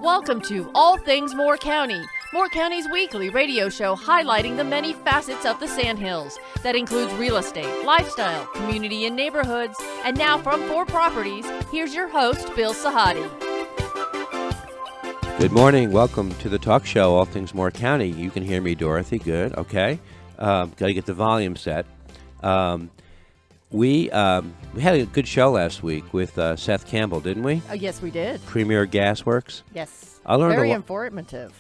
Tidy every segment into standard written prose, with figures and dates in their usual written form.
Welcome to All Things Moore County, Moore County's weekly radio show highlighting the many facets of the Sandhills. That includes real estate, lifestyle, community and neighborhoods. And now from 4 Properties, here's your host, Bill Sahadi. Good morning. Welcome to the talk show, All Things Moore County. You can hear me, Dorothy. Good. Okay. Got to get the volume set. We had a good show last week with Seth Campbell, didn't we? Yes, we did. Premier Gasworks. Yes. I learned very informative.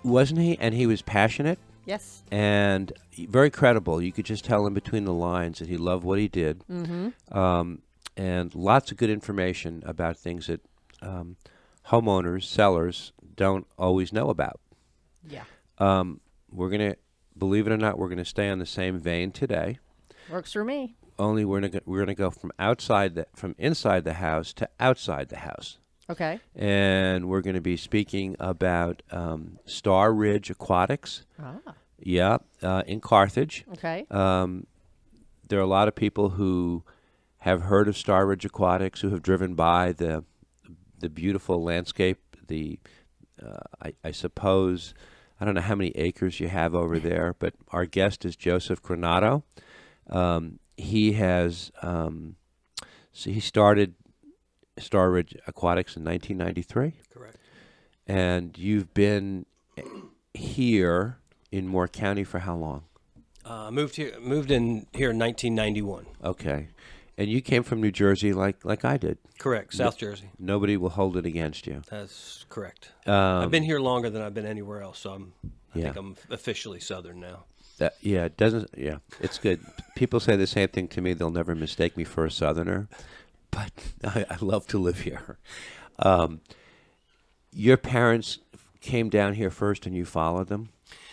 Wasn't he? And he was passionate. Yes. And very credible. You could just tell in between the lines that he loved what he did. Mm-hmm. And lots of good information about things that homeowners, sellers don't always know about. Yeah. We're going to, believe it or not, we're going to stay on the same vein today. Works for me. Only we're going to go from inside the house to outside the house. Okay. And we're going to be speaking about Star Ridge Aquatics. Ah. Yeah, in Carthage. Okay. There are a lot of people who have heard of Star Ridge Aquatics, who have driven by the beautiful landscape. I suppose, I don't know how many acres you have over there, but our guest is Joe Granato. He has he started Star Ridge Aquatics in 1993. Correct. And you've been here in Moore County for how long? Moved in here in 1991. Okay. And you came from New Jersey like I did. Correct, South Jersey. Nobody will hold it against you. That's correct. I've been here longer than I've been anywhere else, so I Yeah. think I'm officially Southern now. It's good. People say the same thing to me. They'll never mistake me for a Southerner, but I love to live here. Your parents came down here first and you followed them?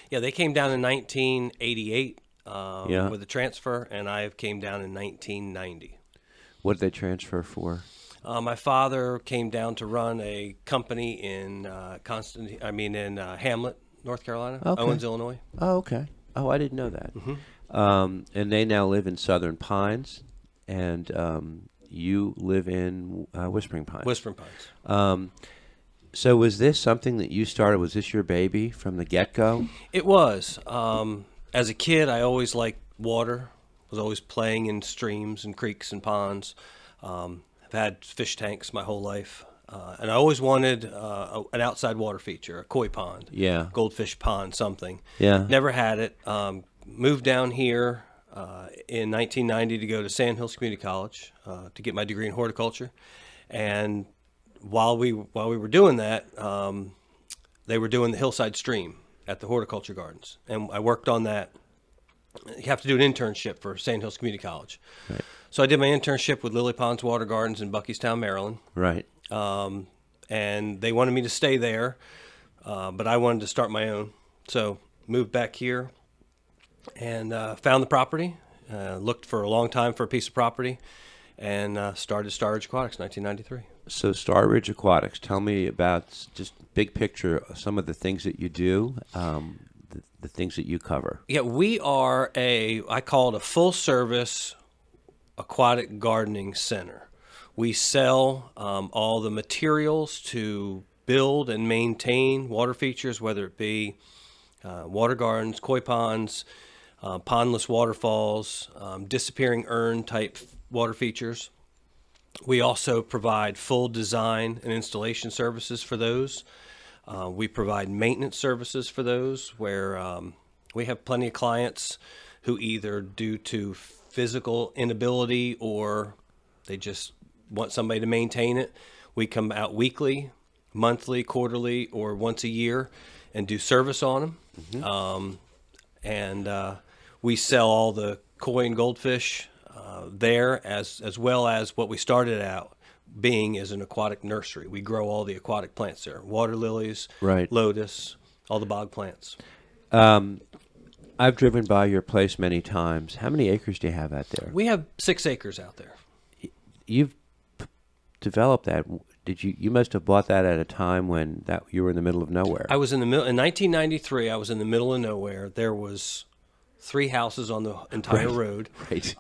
Yeah, they came down in 1988 with a transfer, and I came down in 1990. What did they transfer for? My father came down to run a company in Hamlet, North Carolina, Okay. Owens, Illinois. Oh, okay. Oh, I didn't know that. Mm-hmm. And they now live in Southern Pines, and you live in Whispering Pines. Whispering Pines. So was this something that you started? Was this your baby from the get-go? It was. As a kid, I always liked water. Was always playing in streams and creeks and ponds. I've had fish tanks my whole life. And I always wanted an outside water feature, a koi pond, goldfish pond, something. Yeah. Never had it. Moved down here in 1990 to go to Sandhills Community College to get my degree in horticulture. And while we were doing that, they were doing the hillside stream at the horticulture gardens, and I worked on that. You have to do an internship for Sandhills Community College. Right. So I did my internship with Lily Pons Water Gardens in Buckystown, Maryland. Right. And they wanted me to stay there, but I wanted to start my own. So moved back here and found the property, looked for a long time for a piece of property, and started Star Ridge Aquatics in 1993. So Star Ridge Aquatics, tell me about just big picture, some of the things that you do, the things that you cover. Yeah, we are I call it a full-service aquatic gardening center. We sell all the materials to build and maintain water features, whether it be water gardens, koi ponds, pondless waterfalls, disappearing urn type water features. We also provide full design and installation services for those. We provide maintenance services for those, where we have plenty of clients who either due to physical inability or they just want somebody to maintain it. We come out weekly, monthly, quarterly, or once a year and do service on them. Mm-hmm. And we sell all the koi and goldfish there, as well as what we started out being as an aquatic nursery. We grow all the aquatic plants there, water lilies, right, lotus, all the bog plants. I've driven by your place many times. How many acres do you have out there? We have 6 acres out there. You've developed that. Did you must have bought that at a time when you were in the middle of nowhere. I was in the middle in 1993. I was in the middle of nowhere. There was 3 houses on the entire road. Right.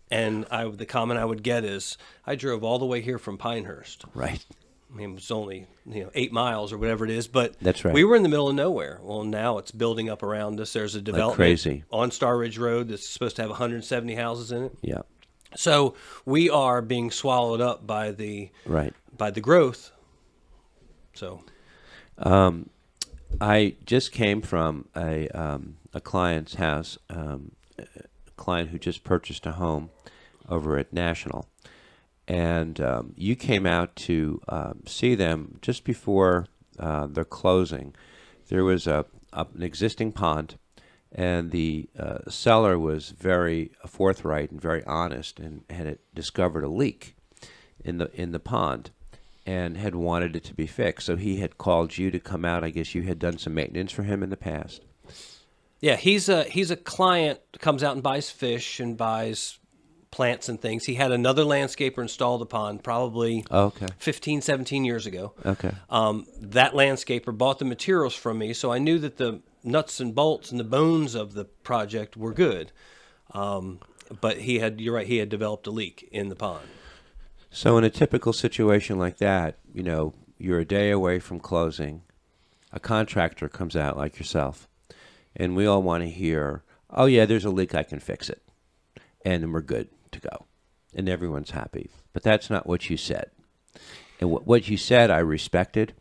And the comment I would get is, I drove all the way here from Pinehurst. Right. I mean, it was only 8 miles or whatever it is, but That's right. we were in the middle of nowhere. Well, now it's building up around us. There's a development crazy. on Star Ridge Road that's supposed to have 170 houses in it. Yeah. So we are being swallowed up by the Right. growth. So I just came from a client's house, a client who just purchased a home over at National, and you came out to see them just before their closing. There was an existing pond, and the seller was very forthright and very honest, and had discovered a leak in the pond, and had wanted it to be fixed. So he had called you to come out. I guess you had done some maintenance for him in the past. yeah, he's a client that comes out and buys fish and buys plants and things. He had another landscaper install the pond probably Okay. 15, 17 years ago. Okay. That landscaper bought the materials from me, so I knew that the nuts and bolts and the bones of the project were good. But you're right, he had developed a leak in the pond. So in a typical situation like that, you're a day away from closing. A contractor comes out like yourself, and we all want to hear, "Oh yeah, there's a leak, I can fix it," and then we're good to go, and everyone's happy. But that's not what you said. And what you said, I respected,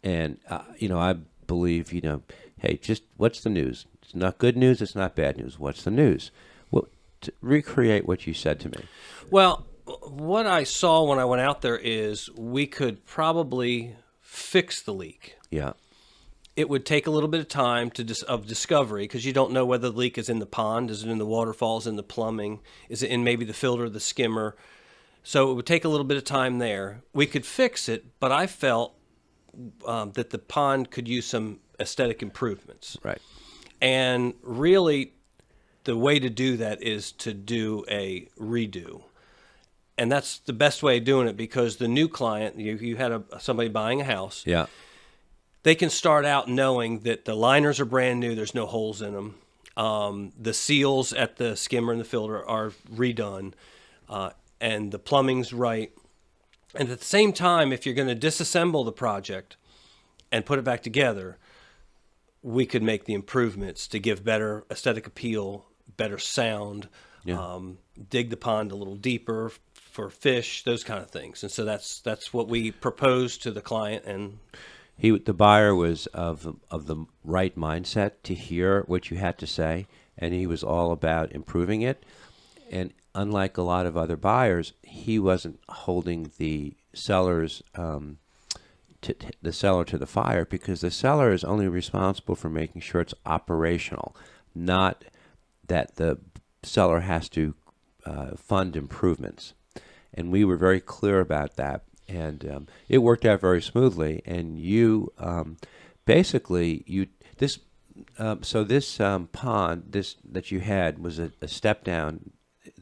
and I believe, hey, just what's the news? It's not good news. It's not bad news. What's the news? Well, to recreate what you said to me. Well, what I saw when I went out there is we could probably fix the leak. Yeah. It would take a little bit of time of discovery, because you don't know whether the leak is in the pond, is it in the waterfalls, in the plumbing, is it in maybe the filter, the skimmer. So it would take a little bit of time there. We could fix it, but I felt that the pond could use some aesthetic improvements. Right. And really, the way to do that is to do a redo. And that's the best way of doing it, because the new client, you had somebody buying a house. Yeah. They can start out knowing that the liners are brand new. There's no holes in them. The seals at the skimmer and the filter are redone. And the plumbing's right. And at the same time, if you're going to disassemble the project and put it back together, we could make the improvements to give better aesthetic appeal, better sound, dig the pond a little deeper for fish, those kind of things. And so that's what we proposed to the client. And the buyer was of the right mindset to hear what you had to say, and he was all about improving it. And unlike a lot of other buyers, he wasn't holding the seller to the fire, because the seller is only responsible for making sure it's operational, not that the seller has to fund improvements. And we were very clear about that, and it worked out very smoothly. And you basically this pond that you had was a step down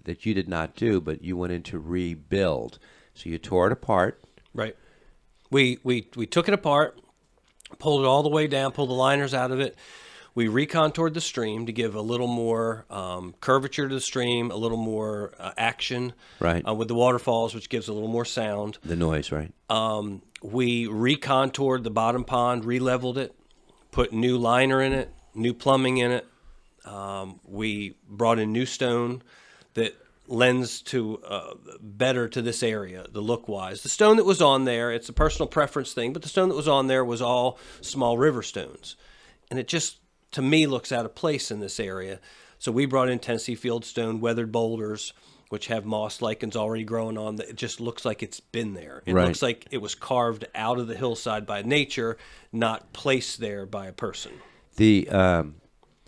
that you did not do, but you went in to rebuild. So you tore it apart. Right. We took it apart, pulled it all the way down, pulled the liners out of it. We recontoured the stream to give a little more curvature to the stream, a little more action. Right. With the waterfalls, which gives a little more sound. The noise, right? We recontoured the bottom pond, re-leveled it, put new liner in it, new plumbing in it. We brought in new stone that lends to better to this area, the look-wise. The stone that was on there, it's a personal preference thing, but the stone that was on there was all small river stones. And it just, to me, looks out of place in this area. So we brought in Tennessee field stone, weathered boulders, which have moss lichens already growing on. It just looks like it's been there. It looks like it was carved out of the hillside by nature, not placed there by a person.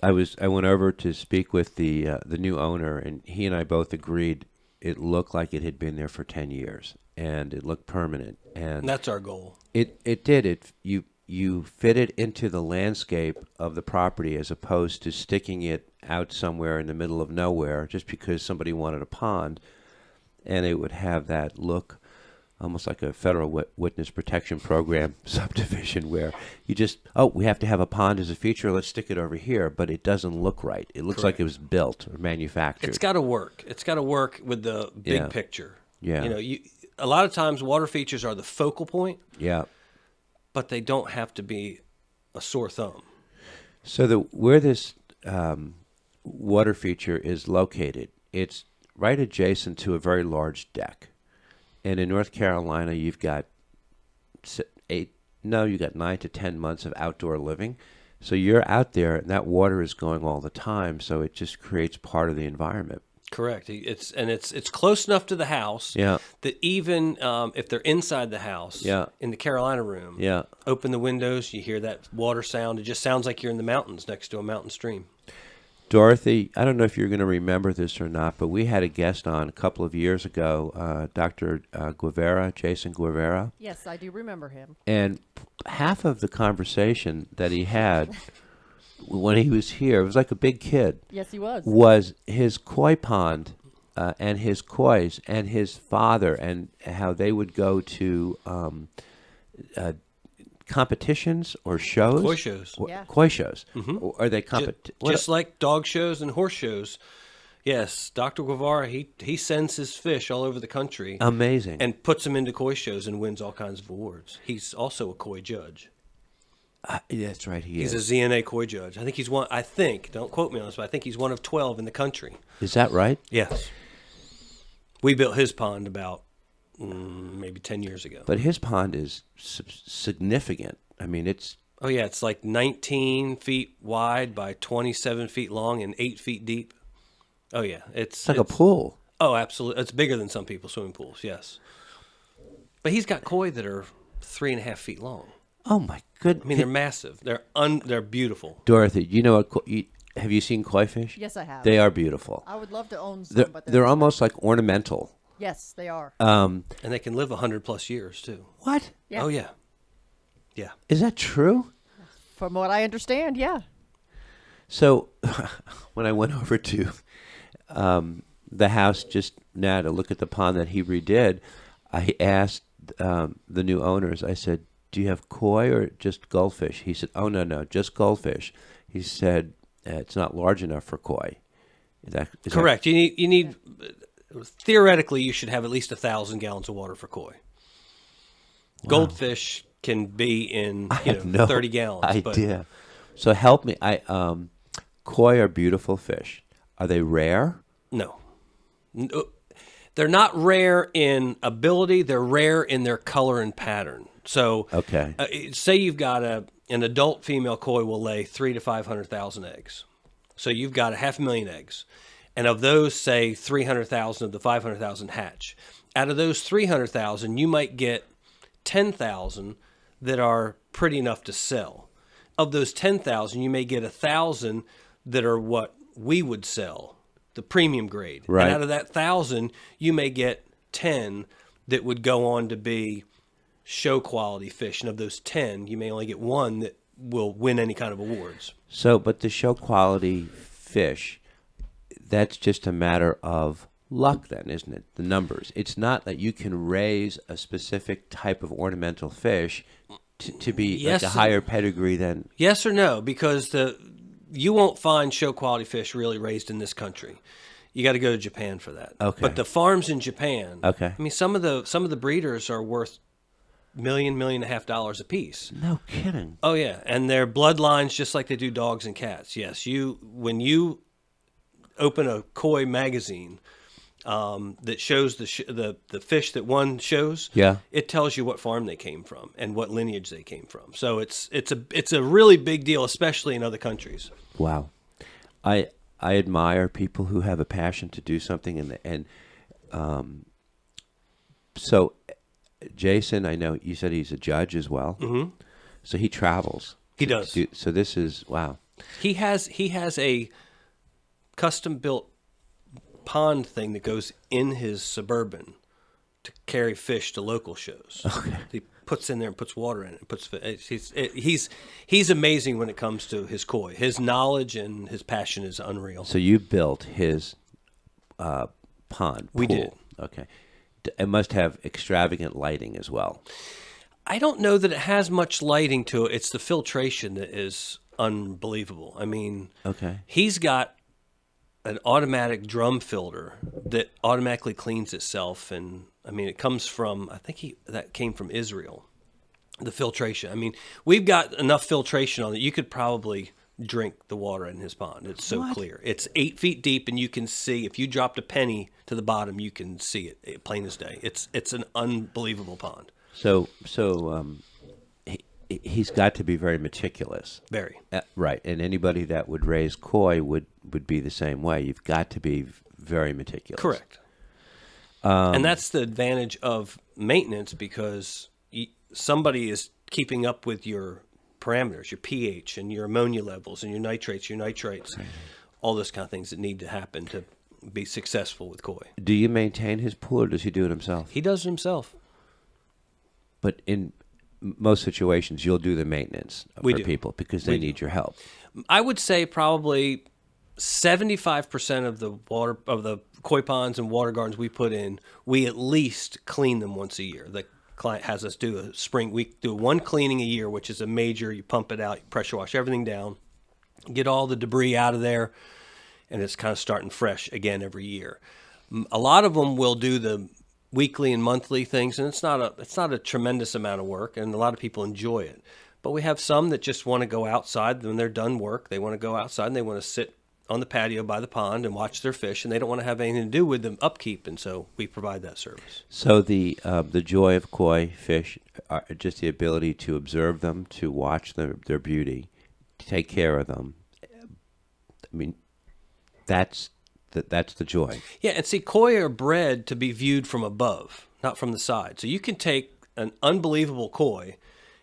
I went over to speak with the new owner, and he and I both agreed it looked like it had been there for 10 years, and it looked permanent. And that's our goal. It did. You fit it into the landscape of the property, as opposed to sticking it out somewhere in the middle of nowhere just because somebody wanted a pond, and it would have that look almost like a federal witness protection program subdivision, where you just, we have to have a pond as a feature, let's stick it over here, but it doesn't look right. It looks like it was built or manufactured. It's got to work. It's got to work with the big picture. Yeah. a lot of times water features are the focal point, Yeah. but they don't have to be a sore thumb. So where this water feature is located, it's right adjacent to a very large deck. And in North Carolina, you've got 9 to 10 months of outdoor living. So you're out there, and that water is going all the time, so it just creates part of the environment. Correct. It's close enough to the house Yeah. that even if they're inside the house, Yeah. in the Carolina room, Yeah. open the windows, you hear that water sound. It just sounds like you're in the mountains next to a mountain stream. Dorothy, I don't know if you're going to remember this or not, but we had a guest on a couple of years ago, Dr. Jason Guevara. Yes, I do remember him. And half of the conversation that he had when he was here, it was like a big kid, Yes, he was. was his koi pond and his kois and his father and how they would go to competitions or shows. Koi shows. Yeah. Koi shows. Or are they Just like dog shows and horse shows. Yes, Dr. Guevara, he sends his fish all over the country. Amazing. And puts them into koi shows and wins all kinds of awards. He's also a koi judge. That's right, He's is. a ZNA koi judge. I think he's one. Don't quote me on this, but I think he's one of 12 in the country. Is that right? Yes. We built his pond about maybe 10 years ago. But his pond is significant. I mean, it's Oh yeah, it's like 19 feet wide by 27 feet long and 8 feet deep. Oh yeah, like a pool. Oh, absolutely. It's bigger than some people's swimming pools. Yes. But he's got koi that are 3.5 feet long. Oh my goodness! I mean, they're massive. They're beautiful. Dorothy, you know what? Have you seen koi fish? Yes, I have. They are beautiful. I would love to own some, They're, but they're almost like ornamental. yes, they are. And they can live 100+ years too. What? Yeah. Oh yeah. Yeah. Is that true? From what I understand, yeah. So when I went over to the house just now to look at the pond that he redid, I asked the new owners, I said, do you have koi or just goldfish? He said, oh, no, just goldfish. He said, it's not large enough for koi. Is Correct. You need theoretically you should have at least 1,000 gallons of water for koi. Goldfish can be in I have no 30 gallons. idea. So help me. Koi are beautiful fish. Are they rare? No. They're not rare in ability. They're rare in their color and pattern. So, Okay. Say you've got an adult female koi will lay 300,000 to 500,000 eggs. So you've got 500,000 eggs, and of those, say 300,000 of the 500,000 hatch. Out of those 300,000, you might get 10,000 that are pretty enough to sell. Of those 10,000, you may get 1,000 that are what we would sell, the premium grade. Right. And out of that 1,000, you may get 10 that would go on to be show quality fish. And of those 10, you may only get one that will win any kind of awards. So, but the show quality fish, that's just a matter of luck then, isn't it? The numbers. It's not that you can raise a specific type of ornamental fish to be Yes. like a higher pedigree than... Yes or no? Because you won't find show quality fish really raised in this country. You got to go to Japan for that. Okay. But the farms in Japan, Okay. I mean, some of the breeders are worth $1.5 million a piece. No kidding. Oh yeah, and their bloodlines just like they do dogs and cats. Yes, when you open a koi magazine that shows the fish that one shows, Yeah. it tells you what farm they came from and what lineage they came from. So it's a really big deal, especially in other countries. Wow. I admire people who have a passion to do something so Jason, I know you said he's a judge as well. Mm-hmm. So he travels. He does. So this is wow. He has a custom built pond thing that goes in his Suburban to carry fish to local shows. Okay. He puts in there and puts water in it. He's amazing when it comes to his koi. His knowledge and his passion is unreal. So you built his pond. We pool. did. Okay. It must have extravagant lighting as well. I don't know that it has much lighting to it. It's the filtration that is unbelievable. I mean, Okay. he's got an automatic drum filter that automatically cleans itself in I mean, it comes from, I think that came from Israel, the filtration. I mean, we've got enough filtration on it. You could probably drink the water in his pond. It's so clear. It's 8 feet deep, and you can see, if you dropped a penny to the bottom, you can see it plain as day. It's an unbelievable pond. So he's got to be very meticulous. Very. Right. And anybody that would raise koi would be the same way. You've got to be very meticulous. Correct. And that's the advantage of maintenance, because somebody is keeping up with your parameters, your pH and your ammonia levels and your nitrates, all those kind of things that need to happen to be successful with koi. Do you maintain his pool, or does he do it himself? He does it himself. But in most situations, you'll do the maintenance for people because they need your help. I would say probably 75% of the koi ponds and water gardens we put in, we at least clean them once a year. The client has us do we do one cleaning a year, which is a major. You pump it out, you pressure wash everything down, get all the debris out of there, and it's kind of starting fresh again every year. A lot of them will do the weekly and monthly things, and it's not a tremendous amount of work, and a lot of people enjoy it. But we have some that just want to go outside when they're done work. They want to go outside and they want to sit on the patio by the pond and watch their fish, and they don't want to have anything to do with the upkeep, and so we provide that service. So the joy of koi fish are just the ability to observe them, to watch their beauty, to take care of them. I mean, that's the joy. Yeah, and see, koi are bred to be viewed from above, not from the side. So you can take an unbelievable koi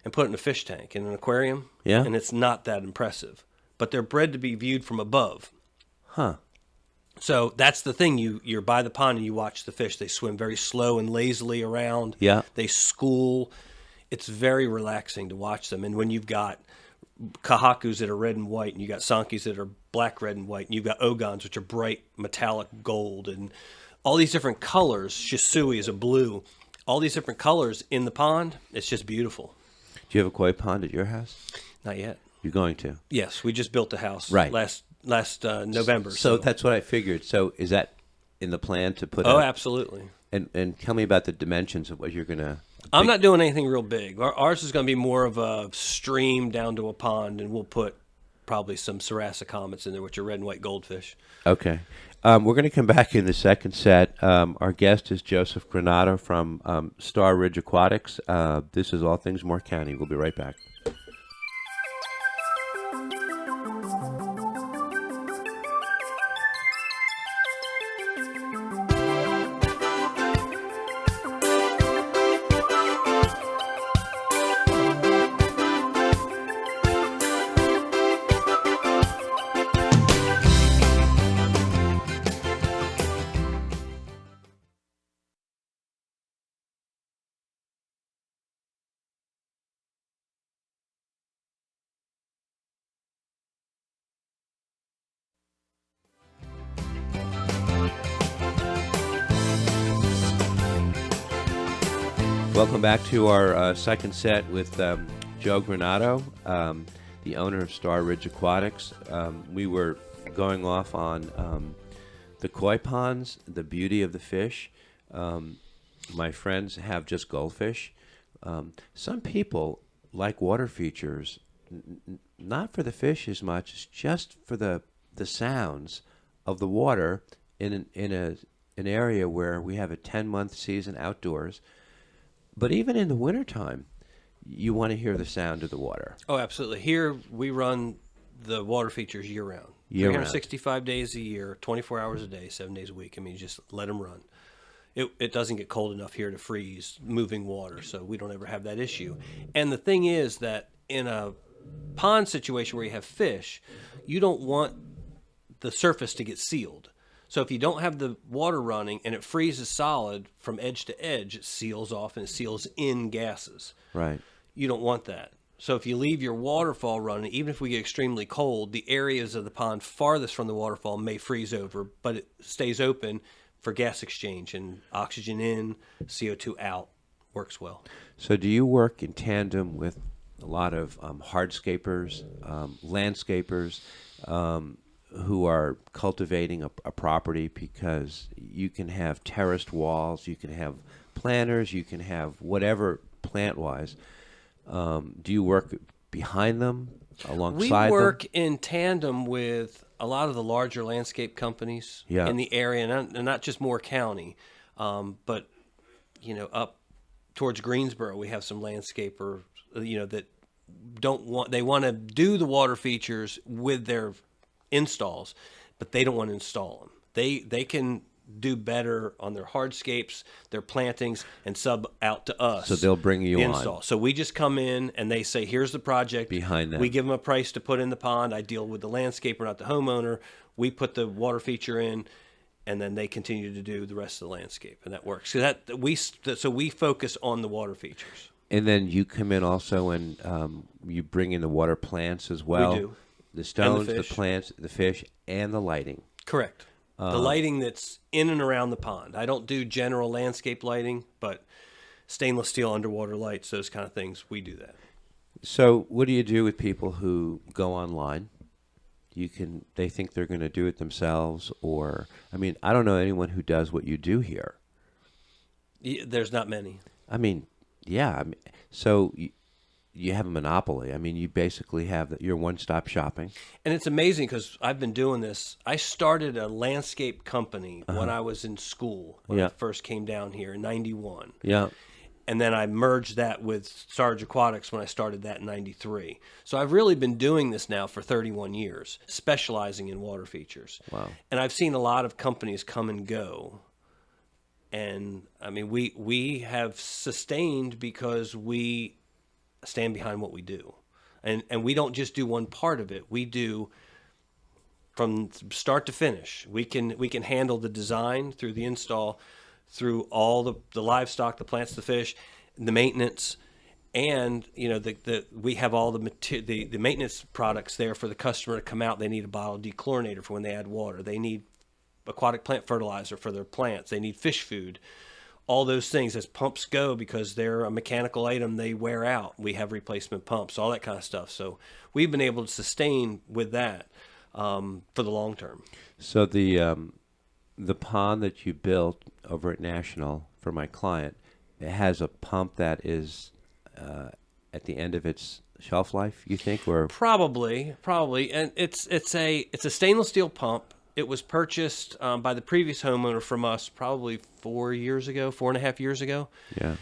and put it in a fish tank, in an aquarium, and it's not that impressive. But they're bred to be viewed from above. Huh. So that's the thing. You're by the pond and you watch the fish. They swim very slow and lazily around. Yeah. They school. It's very relaxing to watch them. And when you've got kahakus that are red and white, and you got sankis that are black, red, and white, and you've got ogons, which are bright metallic gold, and all these different colors. Shisui is a blue. All these different colors in the pond. It's just beautiful. Do you have a koi pond at your house? Not yet. You're going to? Yes, we just built a house last November. So that's what I figured. So is that in the plan to put? Absolutely. And tell me about the dimensions of what you're going to. I'm not doing anything real big. Ours is going to be more of a stream down to a pond, and we'll put probably some Sarasa comets in there, which are red and white goldfish. Okay. We're going to come back in the second set. Our guest is Joseph Granato from Star Ridge Aquatics. This is All Things Moore County. We'll be right back. Welcome back to our second set with Joe Granato, the owner of Star Ridge Aquatics. We were going off on the koi ponds, the beauty of the fish. My friends have just goldfish. Some people like water features, not for the fish as much as just for the sounds of the water in an area where we have a 10-month season outdoors. But even in the wintertime, you want to hear the sound of the water. Oh, absolutely. Here we run the water features year-round. 365 days a year, 24 hours a day, 7 days a week. I mean, just let them run. It doesn't get cold enough here to freeze moving water, so we don't ever have that issue. And the thing is that in a pond situation where you have fish, you don't want the surface to get sealed. So if you don't have the water running and it freezes solid from edge to edge, it seals off and it seals in gases. Right. You don't want that. So if you leave your waterfall running, even if we get extremely cold, the areas of the pond farthest from the waterfall may freeze over, but it stays open for gas exchange, and oxygen in, CO2 out. Works well. So do you work in tandem with a lot of hardscapers, landscapers, who are cultivating a property, because you can have terraced walls, you can have planters, you can have whatever plant-wise. Do you work behind them, alongside We work them? in tandem with a lot of the larger landscape companies in the area, and not just Moore County, but up towards Greensboro, we have some landscaper, that they want to do the water features with their installs, but they don't want to install them. They can do better on their hardscapes, their plantings, and sub out to us. So they'll bring you the on. install. So we just come in and they say, here's the project. Behind that. We give them a price to put in the pond. I deal with the landscaper, not the homeowner. We put the water feature in, and then they continue to do the rest of the landscape, and that works. So we focus on the water features. And then you come in also and you bring in the water plants as well. We do. The stones, And the the fish. plants, the fish, and the lighting. Correct. The lighting that's in and around the pond. I don't do general landscape lighting, but stainless steel underwater lights, those kind of things, we do that. So what do you do with people who go online? They think they're going to do it themselves, or, I mean, I don't know anyone who does what you do here. There's not many. I mean, yeah. I mean, so you have a monopoly. I mean, you basically have your one-stop shopping. And it's amazing because I've been doing this. I started a landscape company when I was in school, when I first came down here in 91. Yeah. And then I merged that with Star Ridge Aquatics when I started that in 93. So I've really been doing this now for 31 years, specializing in water features. Wow. And I've seen a lot of companies come and go. And, I mean, we have sustained because we stand behind what we do. And we don't just do one part of it. We do from start to finish. We can handle the design through the install, through all the livestock, the plants, the fish, the maintenance, and we have all the maintenance products there for the customer to come out. They need a bottle of dechlorinator for when they add water. They need aquatic plant fertilizer for their plants. They need fish food. All those things as pumps go, because they're a mechanical item, they wear out. We have replacement pumps, all that kind of stuff. So we've been able to sustain with that for the long term. So the pond that you built over at National for my client, it has a pump that is at the end of its shelf life, you think, or probably, and it's a stainless steel pump. It was purchased by the previous homeowner from us probably 4.5 years ago. Yeah.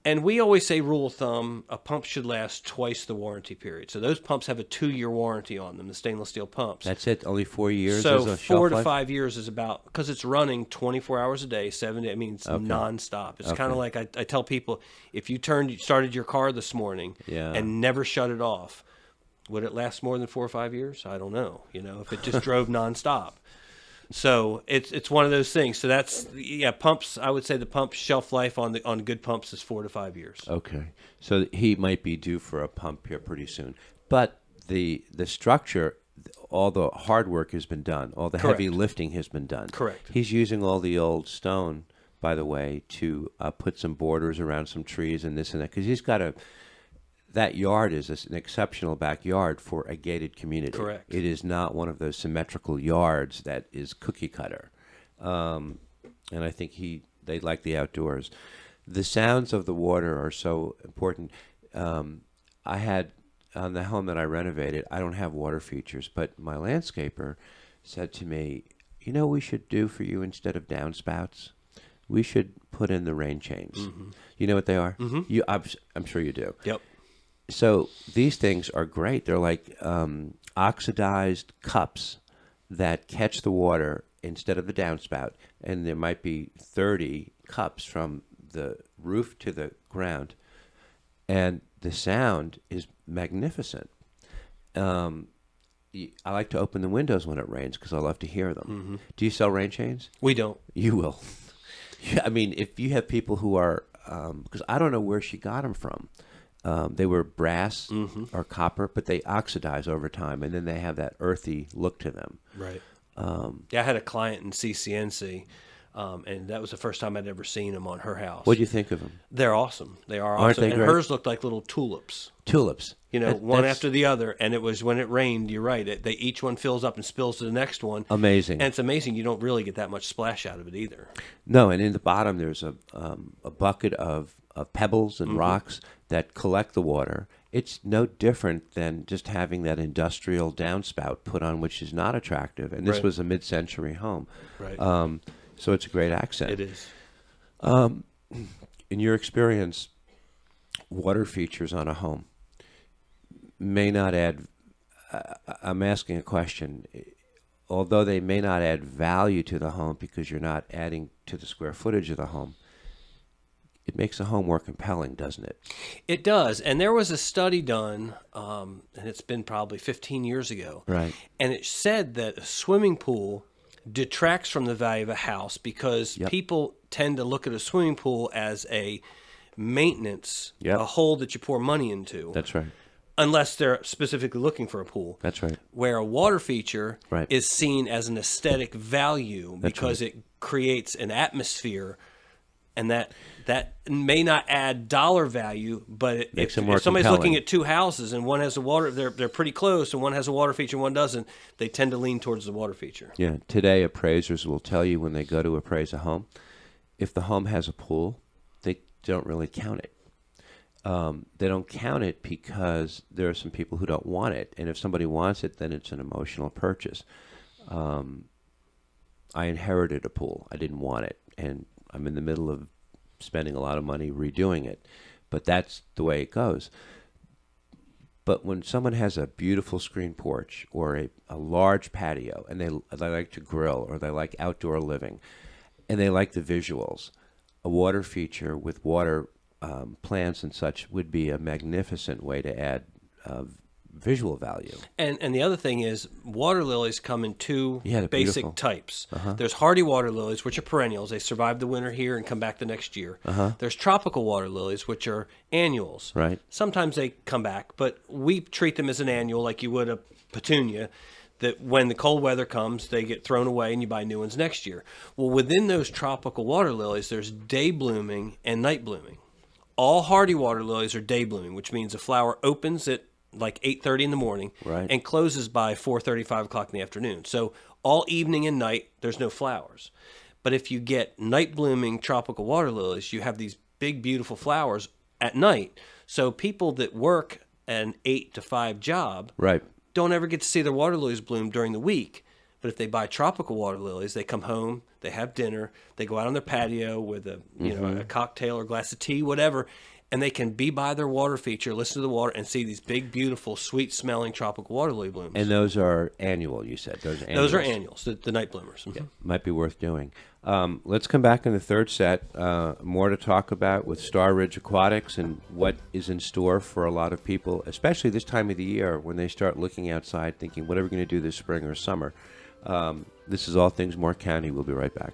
And we always say, rule of thumb, a pump should last twice the warranty period. So those pumps have a 2-year warranty on them, the stainless steel pumps. That's it? Only 4 years? So is a 4 to shelf life? 5 years is about, because it's running 24 hours a day, 7 days. I mean, it's nonstop. It's kind of like I tell people, if you started your car this morning and never shut it off, would it last more than 4 or 5 years? I don't know. If it just drove nonstop. So it's one of those things. So that's pumps. I would say the pump shelf life on good pumps is 4 to 5 years. Okay, so he might be due for a pump here pretty soon. But the structure, all the hard work has been done. All the heavy lifting has been done. Correct. He's using all the old stone, by the way, to put some borders around some trees and this and that, because he's got that yard is an exceptional backyard for a gated community. Correct. It is not one of those symmetrical yards that is cookie cutter. And I think they like the outdoors. The sounds of the water are so important. I had, on the home that I renovated, I don't have water features, but my landscaper said to me, what we should do for you instead of downspouts? We should put in the rain chains. Mm-hmm. You know what they are? Mm-hmm. I'm sure you do. Yep. So these things are great. They're like oxidized cups that catch the water instead of the downspout, and there might be 30 cups from the roof to the ground, and the sound is magnificent. I like to open the windows when it rains because I love to hear them. Mm-hmm. Do you sell rain chains? We don't. You will. I mean, if you have people who are, because I don't know where she got them from. They were brass or copper, but they oxidize over time, and then they have that earthy look to them. Right. I had a client in CCNC And that was the first time I'd ever seen them on her house. What do you think of them? They're awesome. They are Aren't awesome. they And great? hers looked like little tulips. Tulips. One That's after the other. And it was when it rained, you're right. Each one fills up and spills to the next one. amazing. And it's amazing. You don't really get that much splash out of it either. No, and in the bottom there's a bucket of pebbles and rocks that collect the water. It's no different than just having that industrial downspout put on, which is not attractive. And this Right. was a mid-century home. Right. So it's a great accent. It is. In your experience, water features on a home may not add, I'm asking a question, although they may not add value to the home because you're not adding to the square footage of the home, it makes the home more compelling, doesn't it? It does. And there was a study done, and it's been probably 15 years ago. Right. And it said that a swimming pool detracts from the value of a house because Yep. people tend to look at a swimming pool as a maintenance, Yep. a hole that you pour money into, That's right. unless they're specifically looking for a pool. That's right. Where a water feature Right. is seen as an aesthetic value because it creates an atmosphere, and that may not add dollar value, but Makes it if more somebody's compelling. looking at two houses and one has a water, they're pretty close, and one has a water feature and one doesn't, they tend to lean towards the water feature. Yeah. Today, appraisers will tell you when they go to appraise a home, if the home has a pool, they don't really count it. They don't count it because there are some people who don't want it. And if somebody wants it, then it's an emotional purchase. I inherited a pool. I didn't want it. And I'm in the middle of spending a lot of money redoing it. But that's the way it goes. But when someone has a beautiful screen porch or a large patio and they like to grill or they like outdoor living and they like the visuals, a water feature with water plants and such would be a magnificent way to add visual value. And the other thing is, water lilies come in two Yeah, they're basic beautiful. types. There's hardy water lilies, which are perennials. They survive the winter here and come back the next year. There's tropical water lilies, which are annuals. Right. Sometimes they come back, but we treat them as an annual like you would a petunia, that when the cold weather comes, they get thrown away and you buy new ones next year. Well, within those tropical water lilies, there's day blooming and night blooming. All hardy water lilies are day blooming, which means the flower opens at like 8:30 in the morning Right. and closes by 4:30, 5 o'clock in the afternoon. So all evening and night, there's no flowers. But if you get night blooming tropical water lilies, you have these big, beautiful flowers at night. So people that work an 8 to 5 job Right. don't ever get to see their water lilies bloom during the week. But if they buy tropical water lilies, they come home, they have dinner, they go out on their patio with a a cocktail or glass of tea, whatever, and they can be by their water feature, listen to the water, and see these big, beautiful, sweet-smelling tropical water lily blooms. And those are annual, you said. Those are annuals, the night bloomers. Mhm. Might be worth doing. Let's come back in the third set. More to talk about with Star Ridge Aquatics and what is in store for a lot of people, especially this time of the year when they start looking outside thinking, what are we going to do this spring or summer? This is All Things Moore County. We'll be right back.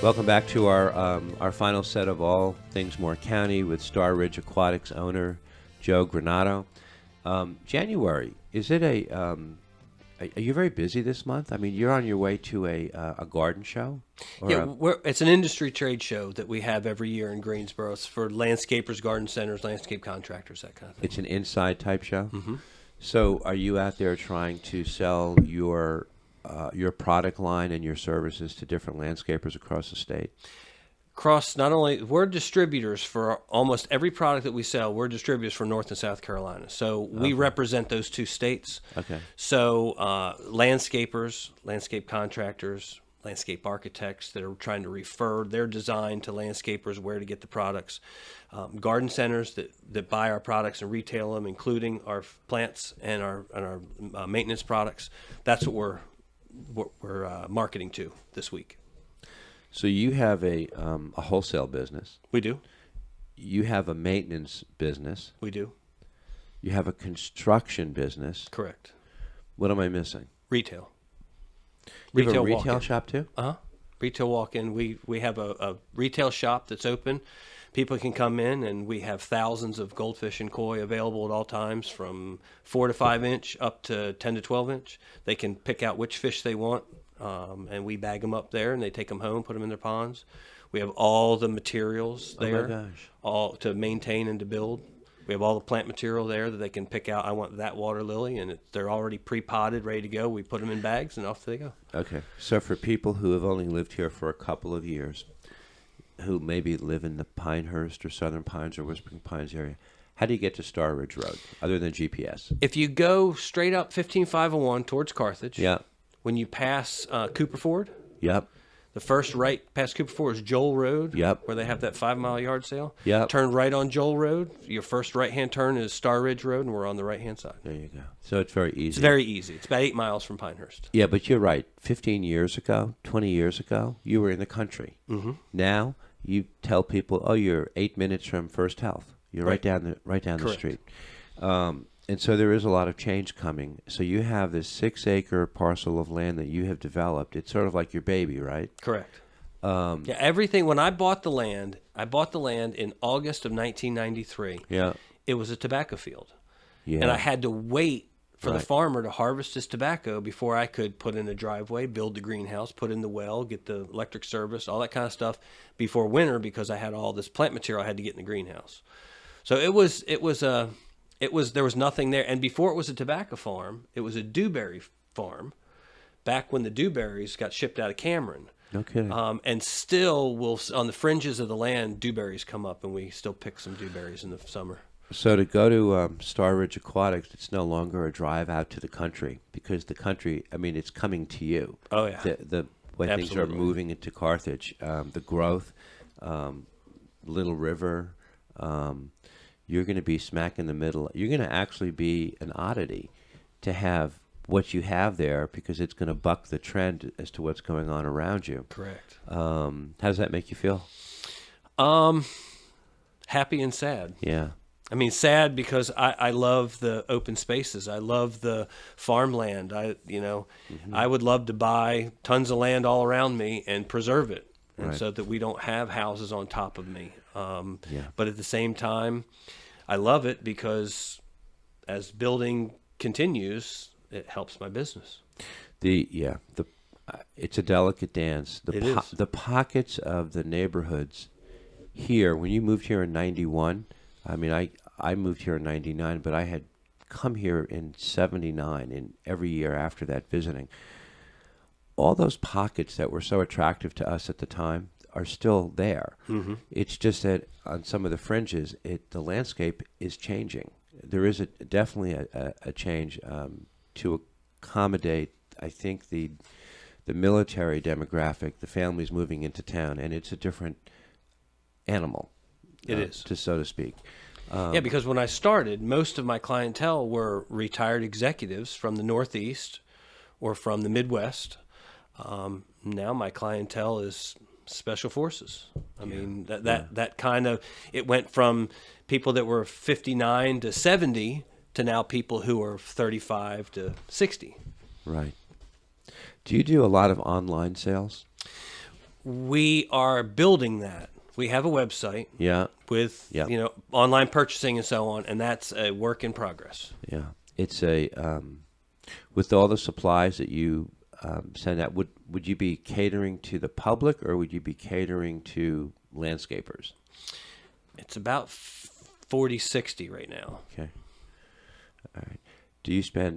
Welcome back to our final set of All Things Moore County with Star Ridge Aquatics owner Joe Granato. January, is it are you very busy this month? I mean, you're on your way to a garden show? Or Yeah, it's an industry trade show that we have every year in Greensboro. It's for landscapers, garden centers, landscape contractors, that kind of thing. It's an inside type show? Mm-hmm. So are you out there trying to sell your product line and your services to different landscapers across the state? Not only we're distributors for almost every product that we sell. We're distributors for North and South Carolina, so we represent those two states. Okay. So landscapers, landscape contractors, landscape architects that are trying to refer their design to landscapers where to get the products, garden centers that buy our products and retail them, including our plants and our maintenance products. That's what we're marketing to this week. So you have a wholesale business. We do. You have a maintenance business. We do. You have a construction business. Correct. What am I missing? Retail. You have a Retail retail walk-in. shop too? Retail walk-in. We have a retail shop that's open. People can come in, and we have thousands of goldfish and koi available at all times, from 4 to 5 inch up to 10 to 12 inch. They can pick out which fish they want, and we bag them up there, and they take them home, put them in their ponds. We have all the materials there, Oh my gosh. all to maintain and to build. We have all the plant material there that they can pick out. I want that water lily, and they're already pre-potted, ready to go. We put them in bags, and off they go. Okay. So for people who have only lived here for a couple of years, who maybe live in the Pinehurst or Southern Pines or Whispering Pines area, how do you get to Star Ridge Road other than GPS? If you go straight up 15501 towards Carthage, Yeah. when you pass Cooper Ford, Yep. the first right past Cooper Ford is Joel Road, Yep. where they have that 5 mile yard sale. Yep. Turn right on Joel Road. Your first right-hand turn is Star Ridge Road, and we're on the right-hand side. There you go. So it's very easy. It's very easy. It's about 8 miles from Pinehurst. Yeah, but you're right. 15 years ago, 20 years ago, you were in the country. Mm-hmm. Now you tell people, "Oh, you're 8 minutes from First Health. You're right down the Correct. street." And so there is a lot of change coming. So you have this 6-acre parcel of land that you have developed. It's sort of like your baby, right? Correct. Yeah, everything. When I bought the land in August of 1993. Yeah. It was a tobacco field. Yeah. And I had to wait for the Right. farmer to harvest his tobacco before I could put in a driveway, build the greenhouse, put in the well, get the electric service, all that kind of stuff before winter, because I had all this plant material I had to get in the greenhouse. So there was nothing there. And before it was a tobacco farm, it was a dewberry farm back when the dewberries got shipped out of Cameron. No kidding. And still, on the fringes of the land, dewberries come up, and we still pick some dewberries in the summer. So to go to Star Ridge Aquatics, it's no longer a drive out to the country, because the country, I mean, it's coming to you. Oh, yeah. When things are Absolutely. moving into Carthage, the growth, Little River, you're going to be smack in the middle. You're going to actually be an oddity to have what you have there, because it's going to buck the trend as to what's going on around you. Correct. How does that make you feel? Happy and sad. Yeah. I mean, sad because I love the open spaces. I love the farmland. I would love to buy tons of land all around me and preserve it, and Right. so that we don't have houses on top of me. Yeah. But at the same time, I love it because as building continues, it helps my business. It's a delicate dance. It is. The pockets of the neighborhoods here. When you moved here in '91, I mean, I moved here in '99, but I had come here in '79, and every year after that visiting. All those pockets that were so attractive to us at the time are still there. Mm-hmm. It's just that on some of the fringes, the landscape is changing. There is definitely a change to accommodate, I think, the military demographic, the families moving into town, and it's a different animal. It is. So to speak. Yeah, because when I started, most of my clientele were retired executives from the Northeast or from the Midwest. Now my clientele is special forces. I mean, that kind of, it went from people that were 59 to 70 to now people who are 35 to 60. Right. Do you do a lot of online sales? We are building that. We have a website. Yeah. With Yeah. online purchasing and so on, and that's a work in progress. Yeah. It's with all the supplies that you send out, would you be catering to the public, or would you be catering to landscapers? It's about 40-60 right now. Okay. All right.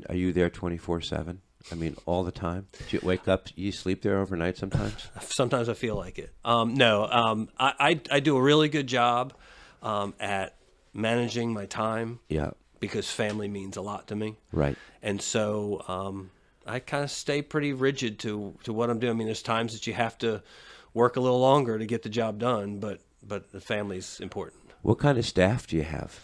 Are you there 24/7? I mean, all the time? Do you wake up, you sleep there overnight sometimes? Sometimes I feel like it. No, I do a really good job at managing my time. Yeah. Because family means a lot to me. Right. And so I kind of stay pretty rigid to what I'm doing. I mean, there's times that you have to work a little longer to get the job done, but the family's important. What kind of staff do you have?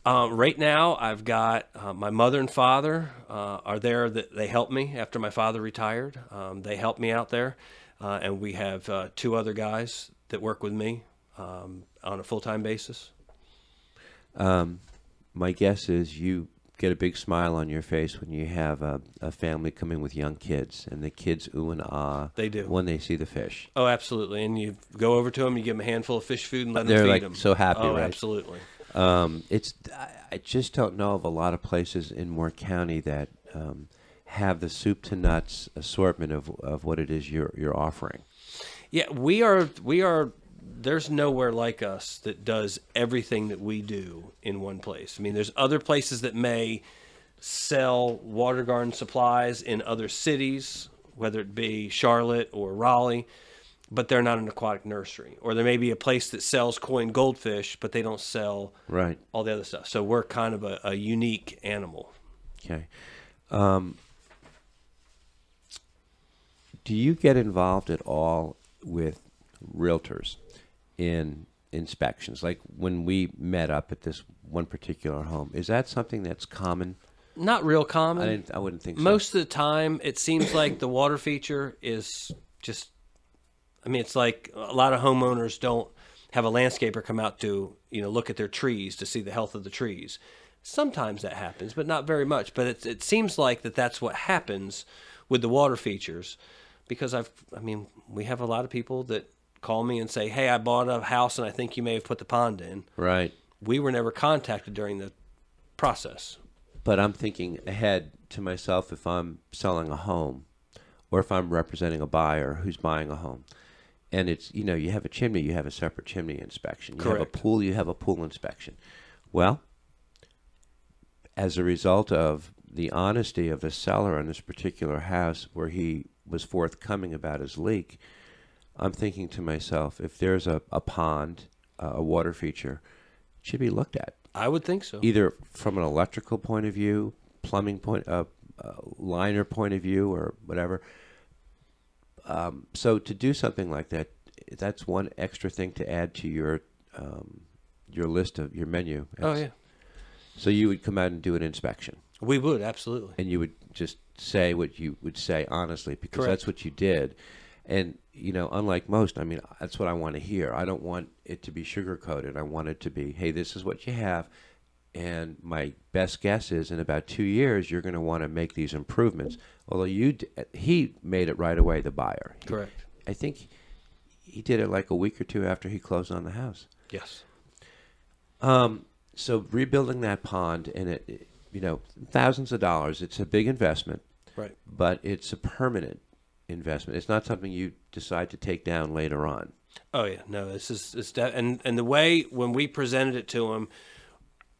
Right now, I've got my mother and father are there. That they help me after my father retired. They help me out there, and we have 2 other guys that work with me on a full-time basis. My guess is you get a big smile on your face when you have a family coming with young kids, and the kids ooh and ah. They do when they see the fish. Oh, absolutely. And you go over to them, you give them a handful of fish food, and let They're them feed like them. so happy, oh, right? Absolutely. I just don't know of a lot of places in Moore County that have the soup to nuts assortment of what it is you're offering. Yeah, we are. There's nowhere like us that does everything that we do in one place. I mean, there's other places that may sell water garden supplies in other cities, whether it be Charlotte or Raleigh, but they're not an aquatic nursery. Or there may be a place that sells Koi and Goldfish, but they don't sell all the other stuff. So we're kind of a unique animal. Okay. Do you get involved at all with realtors in inspections? Like when we met up at this one particular home, is that something that's common? Not real common. I wouldn't think so. Most of the time, it seems like the water feature is just, I mean, it's like a lot of homeowners don't have a landscaper come out to, look at their trees to see the health of the trees. Sometimes that happens, but not very much. But it seems like that's what happens with the water features, because we have a lot of people that call me and say, hey, I bought a house and I think you may have put the pond in. Right. We were never contacted during the process. But I'm thinking ahead to myself if I'm selling a home or if I'm representing a buyer who's buying a home. And it's, you have a chimney, you have a separate chimney inspection. You Correct. have a pool, you have a pool inspection. Well, as a result of the honesty of the seller in this particular house where he was forthcoming about his leak, I'm thinking to myself, if there's a pond, a water feature, it should be looked at. I would think so. Either from an electrical point of view, plumbing point, liner point of view, or whatever. So to do something like that, that's one extra thing to add to your list of your menu. Oh, yeah. So you would come out and do an inspection. We would, absolutely. And you would just say what you would say honestly, because Correct. that's what you did. And, unlike most, that's what I want to hear. I don't want it to be sugar-coated. I want it to be, hey, this is what you have. And my best guess is in about 2 years, you're going to want to make these improvements. Although he made it right away, the buyer. Correct. I think he did it like a week or two after he closed on the house. Yes. So rebuilding that pond, and it thousands of dollars, it's a big investment. Right. But it's a permanent investment. It's not something you decide to take down later on. Oh yeah, no. And the way when we presented it to him,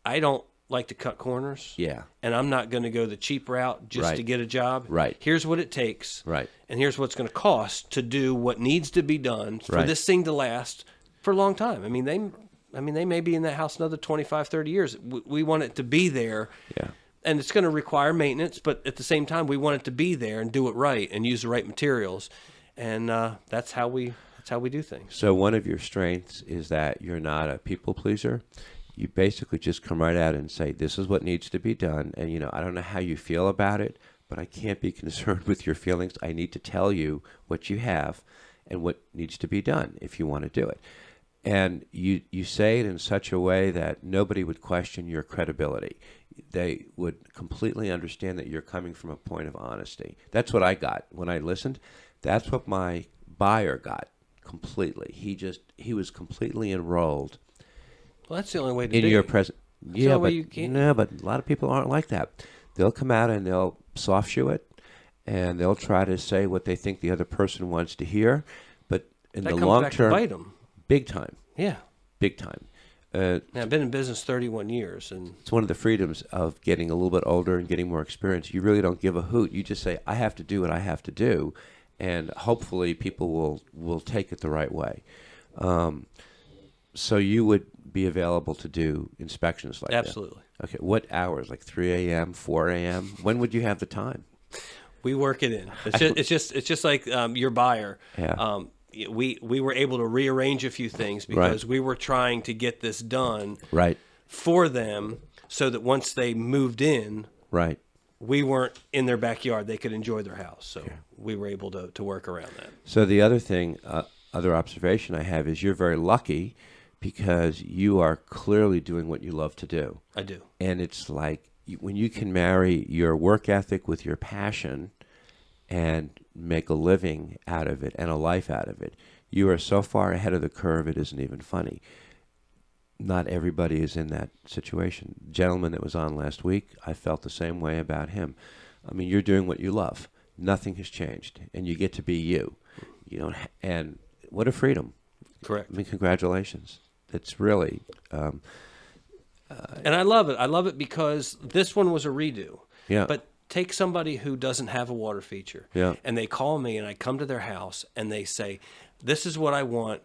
I don't like to cut corners. Yeah. And I'm not going to go the cheap route just to get a job. Right. Here's what it takes. Right. And here's what's going to cost to do what needs to be done for this thing to last for a long time. They may be in that house another 25, 30 years. We want it to be there. Yeah. And it's going to require maintenance, but at the same time, we want it to be there and do it right and use the right materials. And that's how we do things. So one of your strengths is that you're not a people pleaser. You basically just come right out and say, this is what needs to be done. And, I don't know how you feel about it, but I can't be concerned with your feelings. I need to tell you what you have and what needs to be done if you want to do it. And you say it in such a way that nobody would question your credibility. They would completely understand that you're coming from a point of honesty. That's what I got when I listened. That's what my buyer got completely. He was completely enrolled. Well, that's the only way to in be. Your present. Yeah, but you can't. No, but a lot of people aren't like that. They'll come out and they'll soft shoe it, and they'll try to say what they think the other person wants to hear. But in the long back term, to bite 'em. Big time. Yeah. Big time. Now, I've been in business 31 years, and it's one of the freedoms of getting a little bit older and getting more experience. You really don't give a hoot. You just say, I have to do what I have to do, and hopefully people will take it the right way. So you would be available to do inspections like absolutely. that? Okay. What hours? Like 3 a.m., 4 a.m.? When would you have the time? We work it in. It's just like your buyer. Yeah. We were able to rearrange a few things because we were trying to get this done Right. for them so that once they moved in, Right. we weren't in their backyard. They could enjoy their house. So we were able to work around that. So the other thing, other observation I have is you're very lucky because you are clearly doing what you love to do. I do. And it's like when you can marry your work ethic with your passion and make a living out of it and a life out of it, you are so far ahead of the curve it isn't even funny. Not everybody is in that situation. The gentleman that was on last week, I felt the same way about him. I mean, you're doing what you love. Nothing has changed, and you get to be you. You know, and what a freedom. Correct. I mean, congratulations. It's really... and I love it. I love it because this one was a redo. Yeah. But take somebody who doesn't have a water feature. Yeah. And they call me and I come to their house and they say, this is what I want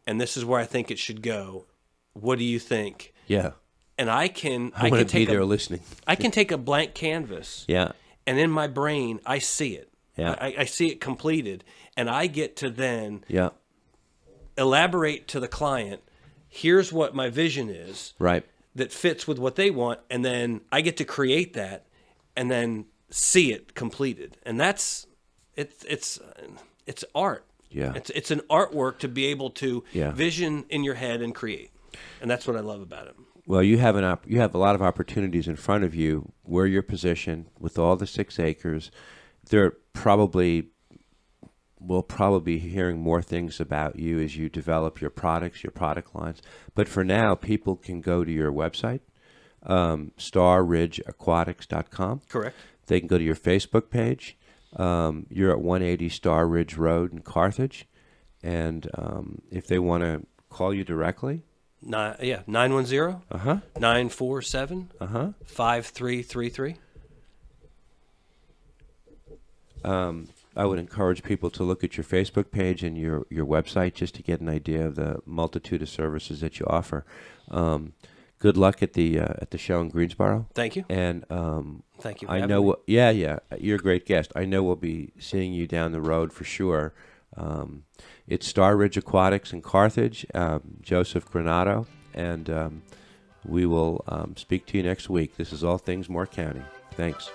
and this is where I think it should go. What do you think? Yeah. And I can I want to be there listening. I can take a blank canvas. Yeah. And in my brain, I see it. Yeah. I see it completed. And I get to then Yeah. elaborate to the client, here's what my vision is. Right. That fits with what they want, and then I get to create that, and then see it completed, and that's it's art. Yeah, it's an artwork to be able to Yeah. vision in your head and create, and that's what I love about it. Well, you have you have a lot of opportunities in front of you where you're positioned with all the 6 acres. We'll probably be hearing more things about you as you develop your products, your product lines. But for now, people can go to your website, starridgeaquatics.com. Correct. They can go to your Facebook page. You're at 180 Star Ridge Road in Carthage. And if they want to call you directly. 910 947 5333. I would encourage people to look at your Facebook page and your website just to get an idea of the multitude of services that you offer. Good luck at the show in Greensboro. Thank you. And thank you. For I having know. me. Yeah, you're a great guest. I know we'll be seeing you down the road for sure. It's Star Ridge Aquatics in Carthage. Joseph Granato, and we will speak to you next week. This is All Things Moore County. Thanks.